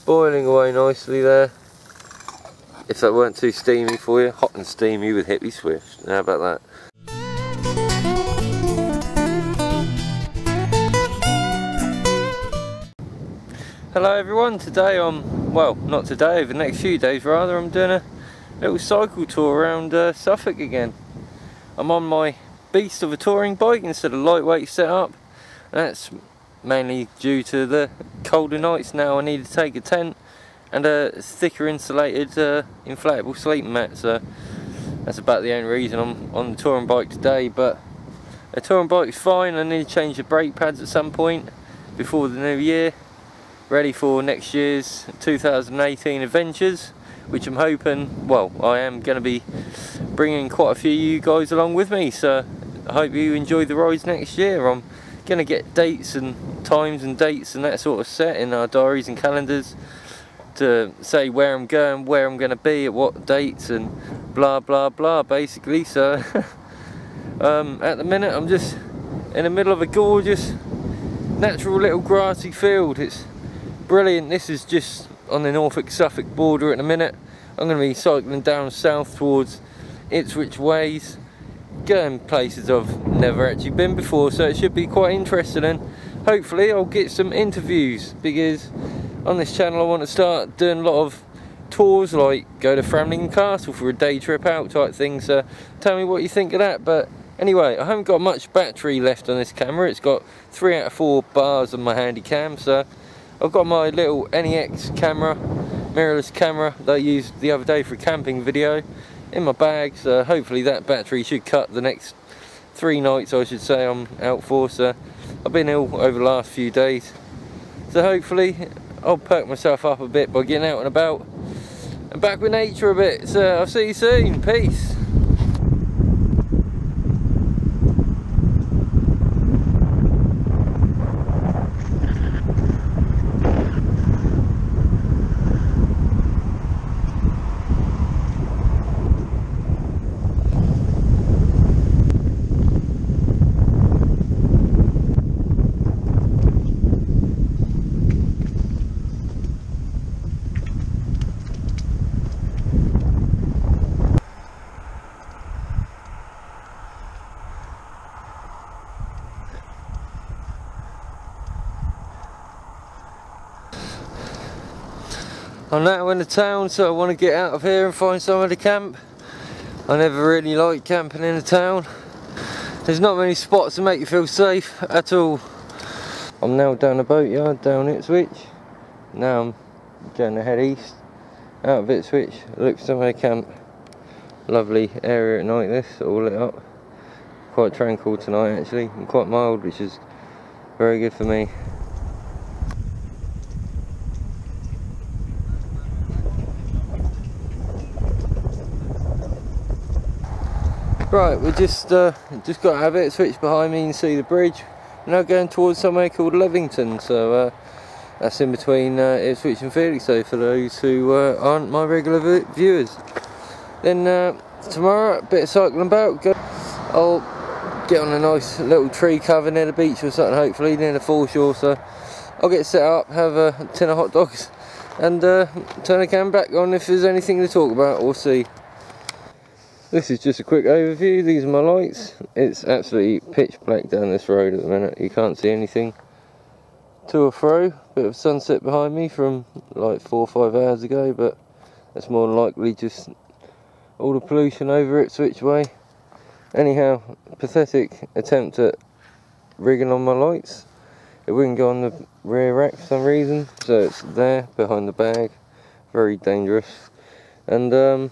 boiling away nicely there. If that weren't too steamy for you, hot and steamy with Hippie Swift. How about that? Hello everyone, today well, not today, over the next few days rather, I'm doing a little cycle tour around Suffolk again. I'm on my beast of a touring bike instead of lightweight setup, and that's mainly due to the colder nights now. I need to take a tent and a thicker insulated inflatable sleeping mat, so that's about the only reason I'm on the touring bike today. But a touring bike's fine. I need to change the brake pads at some point before the new year, ready for next year's 2018 adventures, which I'm hoping, well, I am going to be bringing quite a few of you guys along with me, so I hope you enjoy the rides next year. I'm going to get dates and times and dates and that sort of set in our diaries and calendars to say where I'm going, where I'm going to be, at what dates, and blah blah blah basically. So at the minute I'm just in the middle of a gorgeous natural little grassy field. It's brilliant. This is just on the Norfolk-Suffolk border at the minute. I'm going to be cycling down south towards Ipswich ways, going places I've never actually been before, so it should be quite interesting, and hopefully I'll get some interviews, because on this channel I want to start doing a lot of tours, like go to Framlingham Castle for a day trip out type thing. So tell me what you think of that. But anyway, I haven't got much battery left on this camera. It's got 3 out of 4 bars on my handy cam, so I've got my little NEX camera, mirrorless camera that I used the other day for a camping video, in my bag, so hopefully that battery should cut the next 3 nights, I should say, I'm out for. So I've been ill over the last few days, so hopefully I'll perk myself up a bit by getting out and about and back with nature a bit. So I'll see you soon. Peace. I'm now in the town, so I want to get out of here and find somewhere to camp. I never really like camping in a town. There's not many spots to make you feel safe at all. I'm now down the boatyard down Ipswich. Now I'm going to head east out of Ipswich, look for somewhere to camp. Lovely area at night this, all lit up. Quite tranquil tonight actually, and quite mild, which is very good for me. Right, we just got out of Ipswich. Behind me you can see the bridge. We're now going towards somewhere called Levington, so that's in between Ipswich and Felixstowe for those who aren't my regular viewers. Then tomorrow, a bit of cycling about. I'll get on a nice little tree cover near the beach or something, hopefully near the foreshore. So I'll get set up, have a tin of hot dogs, and turn the cam back on if there's anything to talk about. We'll see. This is just a quick overview. These are my lights. It's absolutely pitch black down this road at the minute. You can't see anything to or fro. Bit of sunset behind me from like 4 or 5 hours ago, but that's more than likely just all the pollution over Ipswich way. Anyhow, pathetic attempt at rigging on my lights. It wouldn't go on the rear rack for some reason, so it's there behind the bag. Very dangerous. And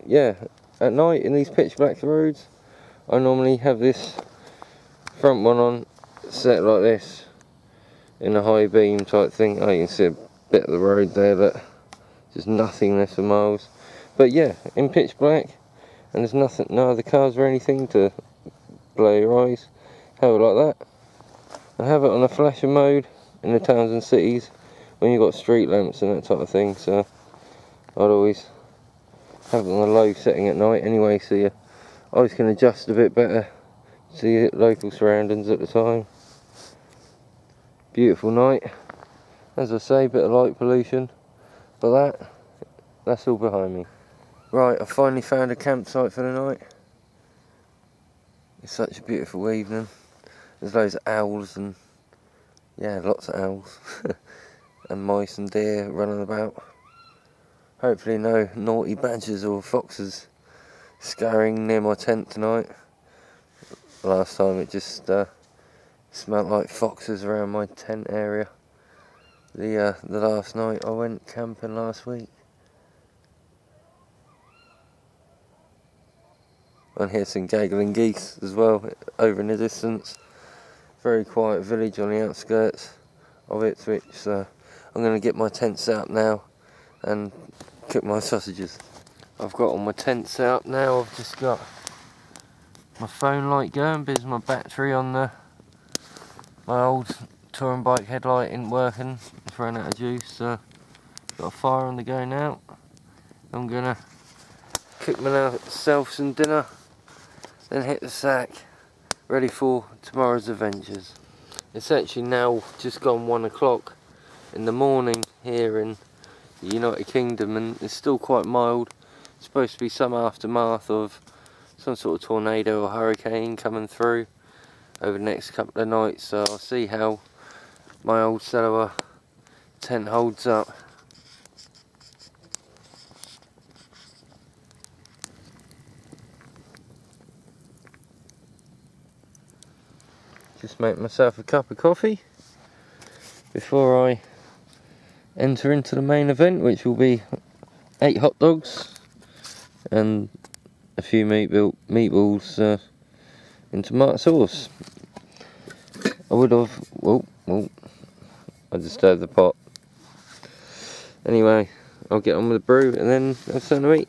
yeah, at night in these pitch black roads, I normally have this front one on set like this in a high beam type thing. Oh, you can see a bit of the road there, but just nothingness for miles. But yeah, in pitch black, and there's nothing, no other cars or anything to blow your eyes. Have it like that. I have it on a flasher mode in the towns and cities when you've got street lamps and that type of thing, so I'd always have it on a low setting at night anyway, so your eyes can adjust a bit better to your local surroundings at the time. Beautiful night, as I say, bit of light pollution, But that's all behind me. Right, I finally found a campsite for the night. It's such a beautiful evening. There's loads of owls and, yeah, lots of owls. And mice and deer running about. Hopefully no naughty badgers or foxes scurrying near my tent tonight. Last time it just smelled like foxes around my tent area. The last night I went camping last week. I hear some giggling geese as well over in the distance. Very quiet village on the outskirts of it, which I'm going to get my tent set up now and cook my sausages. I've got all my tent set up now. I've just got my phone light going because my battery on my old touring bike headlight isn't working. It's run out of juice, so got a fire on the go now. I'm gonna cook myself some dinner, then hit the sack, ready for tomorrow's adventures. It's actually now just gone 1 o'clock in the morning here in the United Kingdom, and it's still quite mild. It's supposed to be some aftermath of some sort of tornado or hurricane coming through over the next couple of nights, so I'll see how my old cellar tent holds up. Just make myself a cup of coffee before I enter into the main event, which will be 8 hot dogs and a few meatballs in tomato sauce. I would have, whoa, I disturbed the pot. Anyway, I'll get on with the brew and then have something to eat.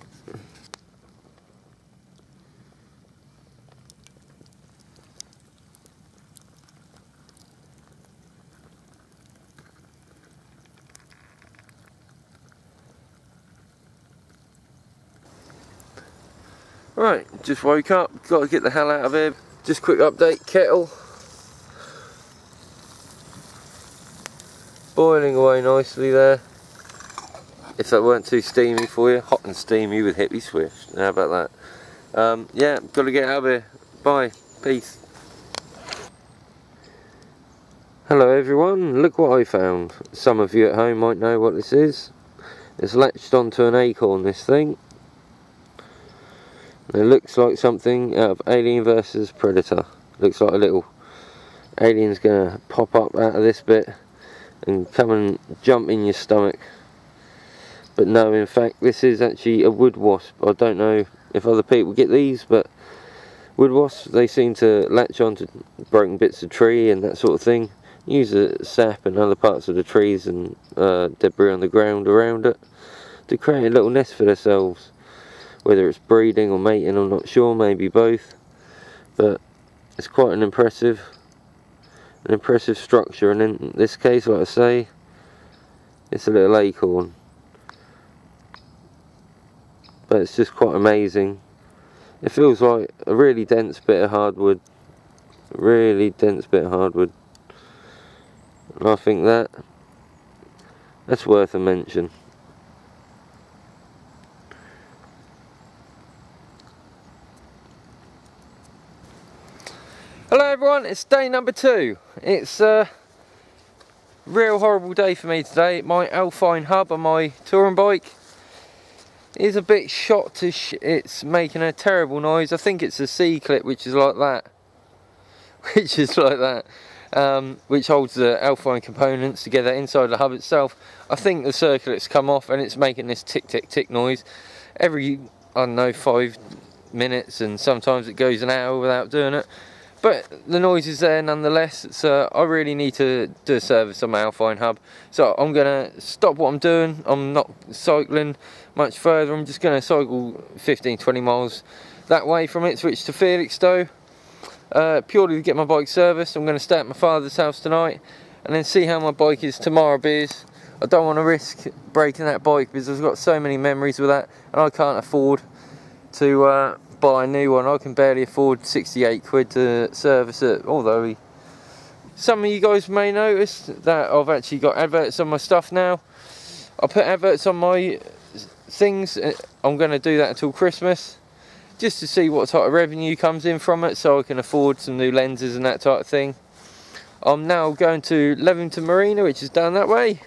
Right, just woke up, got to get the hell out of here. Just quick update, kettle boiling away nicely there. If that weren't too steamy for you, hot and steamy with Hippie Swift. How about that? Yeah, got to get out of here. Bye, peace. Hello everyone, look what I found. Some of you at home might know what this is. It's latched onto an acorn, this thing. It looks like something out of Alien vs Predator. Looks like a little alien's gonna pop up out of this bit and come and jump in your stomach. But no, in fact this is actually a wood wasp. I don't know if other people get these, but wood wasps, they seem to latch onto broken bits of tree and that sort of thing. Use the sap and other parts of the trees and debris on the ground around it to create a little nest for themselves. Whether it's breeding or mating, I'm not sure, maybe both, but it's quite an impressive structure. And in this case, like I say, it's a little acorn, but it's just quite amazing. It feels like a really dense bit of hardwood, and I think that's worth a mention. Hello everyone, it's day number 2. It's a real horrible day for me today. My Alpine hub on my touring bike is a bit shot. It's making a terrible noise. I think it's a C-clip which is like that. Which holds the Alpine components together inside the hub itself. I think the circuit's come off and it's making this tick tick tick noise every, I don't know, 5 minutes, and sometimes it goes an hour without doing it. But the noise is there nonetheless, so I really need to do a service on my Alpine hub. So I'm going to stop what I'm doing. I'm not cycling much further. I'm just going to cycle 15-20 miles that way from Ipswich to Felixstowe. Purely to get my bike serviced. I'm going to stay at my father's house tonight and then see how my bike is tomorrow, because I don't want to risk breaking that bike, because I've got so many memories with that and I can't afford to buy a new one. I can barely afford 68 quid to service it, although some of you guys may notice that I've actually got adverts on my stuff now. I'll put adverts on my things. I'm going to do that until Christmas, just to see what type of revenue comes in from it, so I can afford some new lenses and that type of thing. I'm now going to Levington Marina, which is down that way,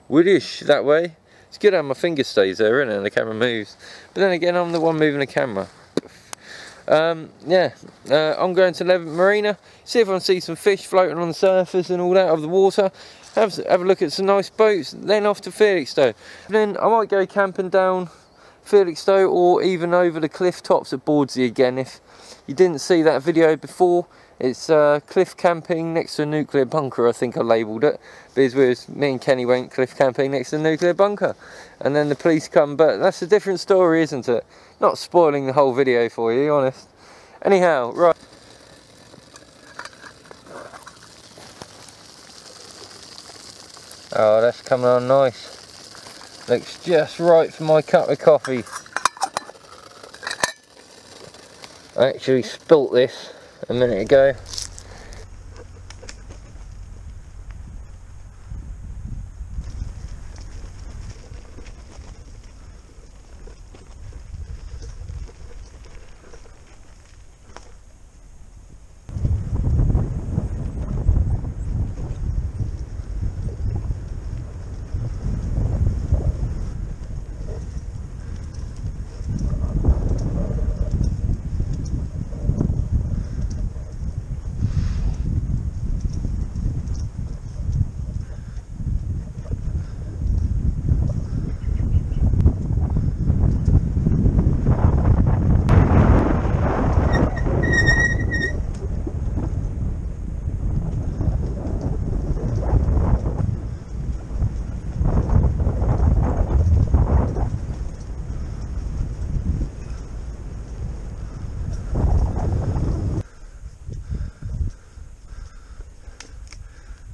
Woodish that way. It's good how my finger stays there, isn't it, and the camera moves. But then again, I'm the one moving the camera. Yeah, I'm going to Levington Marina, see if I can see some fish floating on the surface and all that of the water. Have a look at some nice boats, then off to Felixstowe. Then I might go camping down Felixstowe, or even over the cliff tops at Bawdsey again. If you didn't see that video before, it's cliff camping next to a nuclear bunker, I think I labelled it. Because me and Kenny went cliff camping next to the nuclear bunker, and then the police come, but that's a different story, isn't it? Not spoiling the whole video for you, honest. Anyhow, right. Oh, that's coming on nice. Looks just right for my cup of coffee. I actually spilt this a minute ago.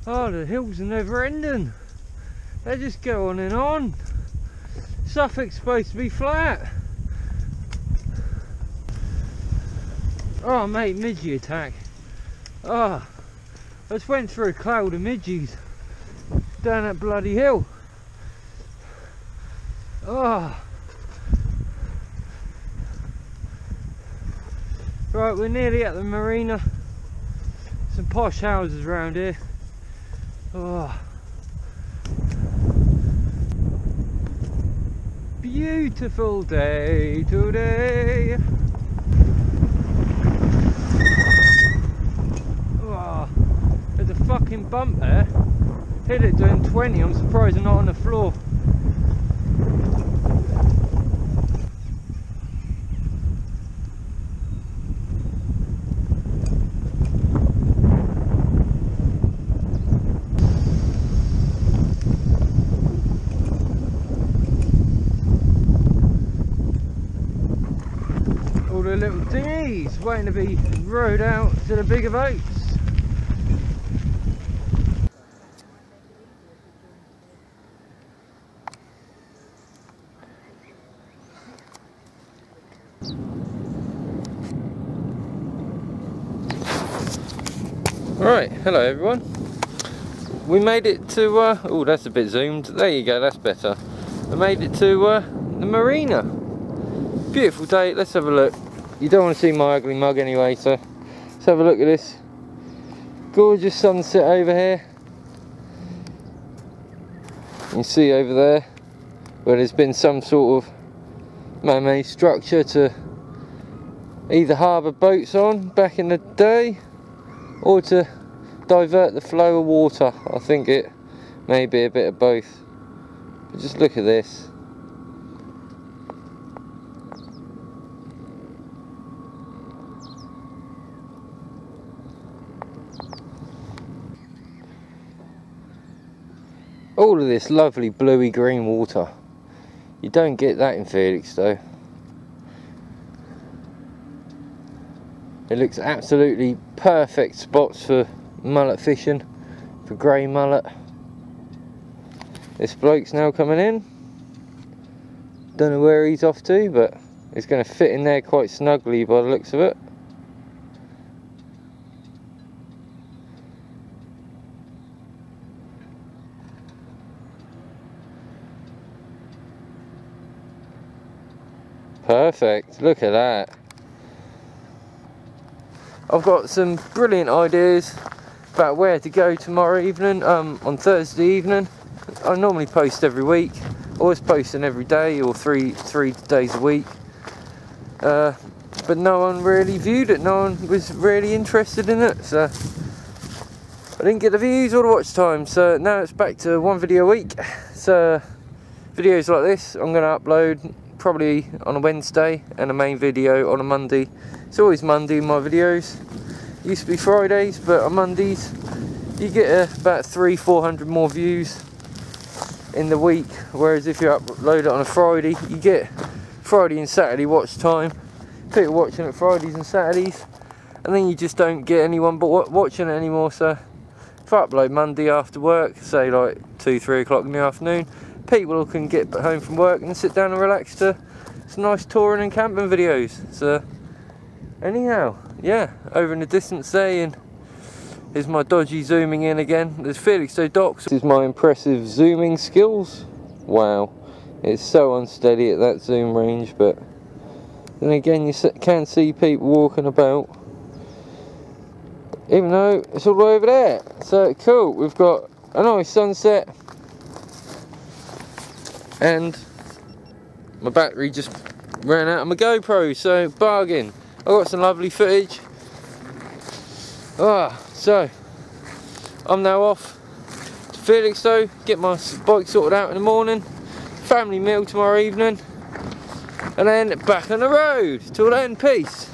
Oh, the hills are never ending. They just go on and on. Suffolk's supposed to be flat. Oh mate, midgie attack. Oh, I just went through a cloud of midgies down that bloody hill. Oh. Right, we're nearly at the marina. Some posh houses around here. Oh. Beautiful day today. Oh, there's a fucking bump there. Hit it doing 20, I'm surprised I'm not on the floor. All the little dinghies waiting to be rowed out to the bigger boats. Right, hello everyone. We made it to, oh that's a bit zoomed, there you go, that's better. We made it to the marina. Beautiful day, let's have a look. You don't want to see my ugly mug anyway, so let's have a look at this. Gorgeous sunset over here. You can see over there where there's been some sort of man-made structure to either harbour boats on back in the day, or to divert the flow of water. I think it may be a bit of both. But just look at this. All of this lovely bluey green water. You don't get that in Felixstowe. It looks absolutely perfect spots for mullet fishing, for grey mullet. This bloke's now coming in. Don't know where he's off to, but he's going to fit in there quite snugly by the looks of it. Perfect, look at that. I've got some brilliant ideas about where to go tomorrow evening, on Thursday evening. I normally post every week, always posting every day or three days a week. But no one really viewed it, no one was really interested in it, so I didn't get the views or the watch time, so now it's back to one video a week. So videos like this I'm going to upload probably on a Wednesday and a main video on a Monday. It's always Monday in my videos. It used to be Fridays, but on Mondays you get about 300-400 more views in the week, whereas if you upload it on a Friday you get Friday and Saturday watch time, people watching it Fridays and Saturdays, and then you just don't get anyone but watching it anymore. So if I upload Monday after work, say like 2-3 o'clock in the afternoon, people can get home from work and sit down and relax to some nice touring and camping videos. So anyhow, yeah, over in the distance there, and here's my dodgy zooming in again. There's Felixstowe Docks. This is my impressive zooming skills. Wow, it's so unsteady at that zoom range, but then again you can see people walking about, even though it's all the way over there. So cool, we've got a nice sunset, and my battery just ran out of my GoPro, so bargain. I've got some lovely footage. So I'm now off to Felixstowe, get my bike sorted out in the morning, family meal tomorrow evening, and then back on the road. Till then, peace.